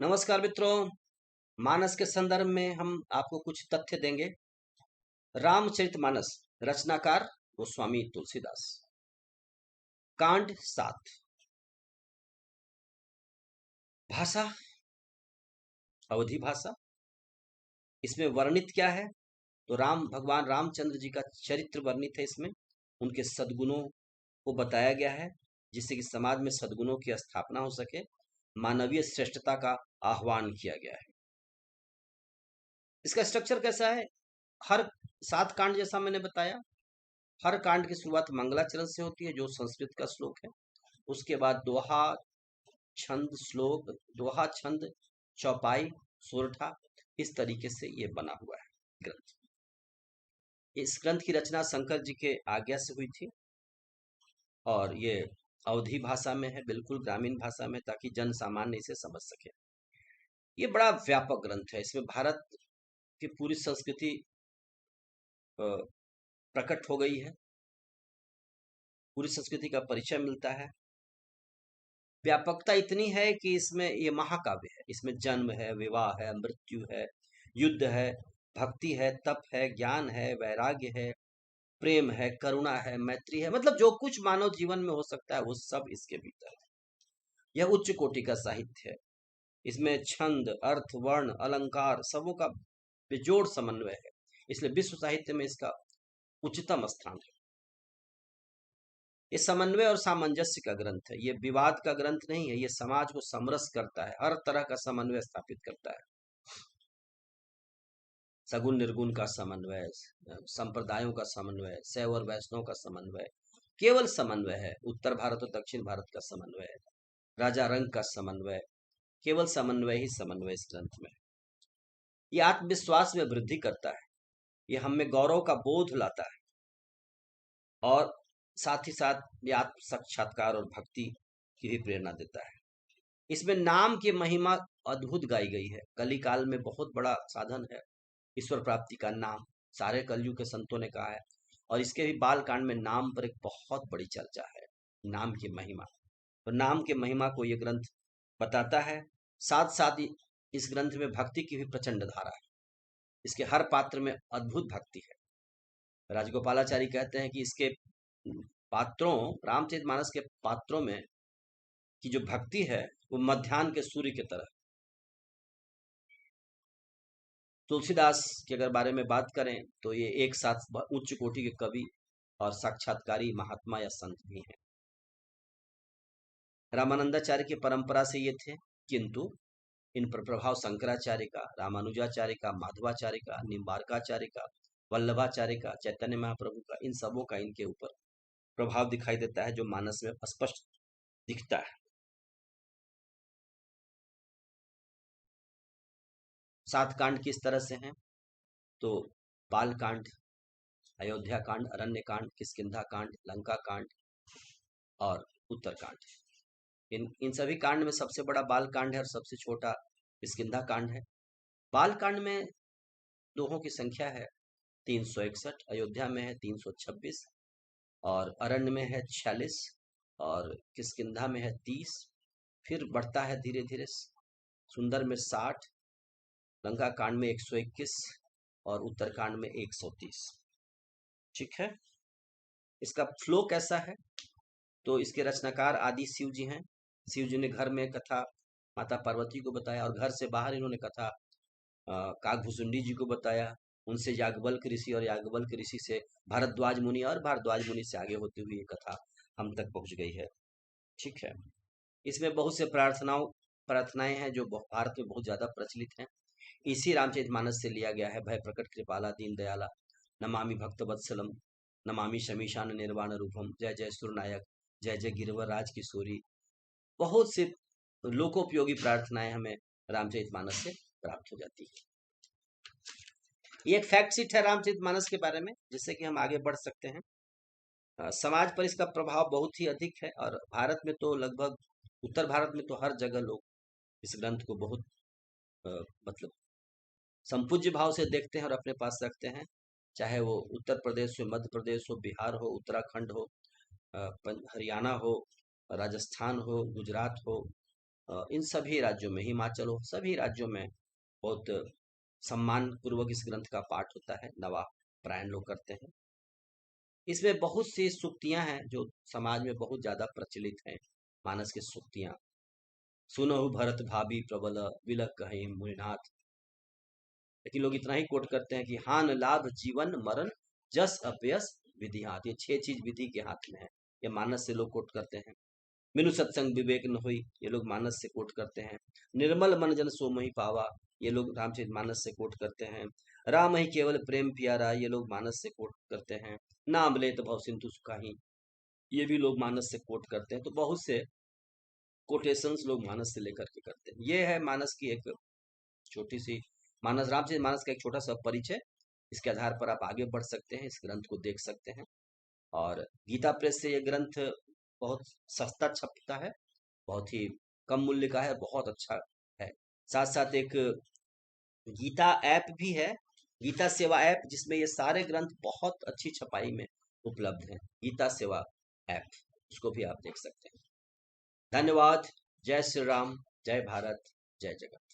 नमस्कार मित्रों। मानस के संदर्भ में हम आपको कुछ तथ्य देंगे। रामचरितमानस, रचनाकार गोस्वामी तुलसीदास। कांड 7। भाषा, अवधी भाषा। इसमें वर्णित क्या है? तो भगवान रामचंद्र जी का चरित्र वर्णित है। इसमें उनके सद्गुणों को बताया गया है, जिससे कि समाज में सद्गुणों की स्थापना हो सके, मानवीय श्रेष्ठता का आह्वान किया गया है। इसका स्ट्रक्चर कैसा है? हर 7 कांड, जैसा मैंने बताया, हर कांड की शुरुआत मंगलाचरण से होती है, जो संस्कृत का श्लोक है। उसके बाद दोहा, छंद, श्लोक, दोहा, छंद, चौपाई, सोरठा, इस तरीके से ये बना हुआ है ग्रंथ। इस ग्रंथ की रचना शंकर जी के आज्ञा से हुई थी और ये अवधी भाषा में है, बिल्कुल ग्रामीण भाषा में, ताकि जन सामान्य इसे समझ सके। ये बड़ा व्यापक ग्रंथ है। इसमें भारत की पूरी संस्कृति प्रकट हो गई है, पूरी संस्कृति का परिचय मिलता है। व्यापकता इतनी है कि इसमें ये महाकाव्य है। इसमें जन्म है, विवाह है, मृत्यु है, युद्ध है, भक्ति है, तप है, ज्ञान है, वैराग्य है, प्रेम है, करुणा है, मैत्री है, मतलब जो कुछ मानव जीवन में हो सकता है वो सब इसके भीतर है। यह उच्च कोटि का साहित्य है। इसमें छंद, अर्थ, वर्ण, अलंकार सबों का बेजोड़ समन्वय है, इसलिए विश्व साहित्य में इसका उच्चतम स्थान है। ये समन्वय और सामंजस्य का ग्रंथ है। ये विवाद का ग्रंथ नहीं है। ये समाज को समरस करता है, हर तरह का समन्वय स्थापित करता है। सगुण निर्गुण का समन्वय, संप्रदायों का समन्वय, शैव और वैष्णव का समन्वय, केवल समन्वय है। उत्तर भारत और दक्षिण भारत का समन्वय है। राजा रंग का समन्वय, केवल समन्वय ही समन्वय इस ग्रंथ में। ये आत्मविश्वास में वृद्धि करता है, ये हमें गौरव का बोध लाता है और साथ ही साथ ये आत्म साक्षात्कार और भक्ति की भी प्रेरणा देता है। इसमें नाम की महिमा अद्भुत गाई गई है। कली काल में बहुत बड़ा साधन है ईश्वर प्राप्ति का नाम, सारे कलयुग के संतों ने कहा है। और इसके भी बाल कांड में नाम पर एक बहुत बड़ी चर्चा है, नाम की महिमा। तो नाम की महिमा को ये ग्रंथ बताता है। साथ साथ इस ग्रंथ में भक्ति की भी प्रचंड धारा है। इसके हर पात्र में अद्भुत भक्ति है। राजगोपालाचारी कहते हैं कि इसके पात्रों, रामचरितमानस के पात्रों में की जो भक्ति है वो मध्याह्न के सूर्य की तरह। तुलसीदास के अगर बारे में बात करें तो ये एक साथ उच्च कोटि के कवि और साक्षात्कारी महात्मा या संत भी हैं। रामानंदाचार्य की परंपरा से ये थे, किंतु इन पर प्रभाव शंकराचार्य का, रामानुजाचार्य का, माधवाचार्य का, निम्बार्काचार्य का, वल्लभाचार्य का, चैतन्य महाप्रभु का, इन सबों का इनके ऊपर प्रभाव दिखाई देता है, जो मानस में स्पष्ट दिखता है। 7 कांड किस तरह से हैं? तो बाल कांड, अयोध्या कांड, अरण्य कांड, किष्किंधा कांड, लंका कांड और उत्तर कांड। इन सभी कांड में सबसे बड़ा बाल कांड है और सबसे छोटा किष्किंधा कांड है। बाल कांड में दोहों की संख्या है 361, अयोध्या में है 326 और अरण्य में है 46 और किष्किंधा में है 30। फिर बढ़ता है धीरे धीरे, सुंदर में 60, लंका कांड में 121 और उत्तरकांड में 130। ठीक है। इसका फ्लो कैसा है? तो इसके रचनाकार आदि शिव जी हैं। शिव जी ने घर में कथा माता पार्वती को बताया और घर से बाहर इन्होंने कथा काकभूषुंडी जी को बताया। उनसे याज्ञवल्क्य ऋषि और याज्ञवल्क्य ऋषि से भारद्वाज मुनि और भारद्वाज मुनि से आगे होते हुए ये कथा हम तक पहुंच गई है। ठीक है। इसमें बहुत से प्रार्थनाएं हैं जो भारत में बहुत ज्यादा प्रचलित हैं। इसी रामचरितमानस से लिया गया है। भय प्रकट कृपाला दीन दयाला, नमामि भक्त वत्सलम, नमामि शमीशान निर्वाण रूपम, जय जय सुरनायक, जय जय गिरवर राज किशोरी। बहुत से लोकोपयोगी प्रार्थनाएं हमें रामचरितमानस से प्राप्त हो जाती है। ये एक फैक्ट शीट है रामचरितमानस के बारे में, जिससे कि हम आगे बढ़ सकते हैं। समाज पर इसका प्रभाव बहुत ही अधिक है और भारत में तो लगभग, उत्तर भारत में तो हर जगह लोग इस ग्रंथ को बहुत मतलब संपूज्य भाव से देखते हैं और अपने पास रखते हैं। चाहे वो उत्तर प्रदेश हो, मध्य प्रदेश हो, बिहार हो, उत्तराखंड हो, हरियाणा हो, राजस्थान हो, गुजरात हो, इन सभी राज्यों में, हिमाचल हो, सभी राज्यों में बहुत सम्मान पूर्वक इस ग्रंथ का पाठ होता है, नवा पारायण लोग करते हैं। इसमें बहुत सी सूक्तियां हैं जो समाज में बहुत ज्यादा प्रचलित हैं। मानस की सूक्तियां, सुनहु भरत भाभी प्रबल विलक कहीं मुनिनाथ। लेकिन लोग इतना ही कोट करते हैं कि हान लाभ जीवन मरण जस अपयस विधि हाथ। ये 6 चीज विधि के हाथ में है। ये मानस से लोग कोट करते हैं। बिनु सत्संग विवेक न हुई, ये लोग मानस से कोट करते हैं। निर्मल मन जन सो मोहि पावा, ये लोग रामचरित मानस से कोट करते हैं। राम ही केवल प्रेम प्यारा, ये लोग मानस से कोट करते हैं। नाम ले तो भव सिंधु सुखाही, ये भी लोग मानस से कोट करते हैं। तो बहुत से कोटेशंस लोग मानस से लेकर के करते हैं। ये है मानस की एक छोटी सी, मानस रामचरित मानस का एक छोटा सा परिचय। इसके आधार पर आप आगे बढ़ सकते हैं, इस ग्रंथ को देख सकते हैं। और गीता प्रेस से ये ग्रंथ बहुत सस्ता छपता है, बहुत ही कम मूल्य का है, बहुत अच्छा है। साथ साथ एक गीता ऐप भी है, गीता सेवा ऐप, जिसमें ये सारे ग्रंथ बहुत अच्छी छपाई में उपलब्ध हैं। गीता सेवा ऐप, उसको भी आप देख सकते हैं। धन्यवाद। जय श्री राम, जय भारत, जय जगत।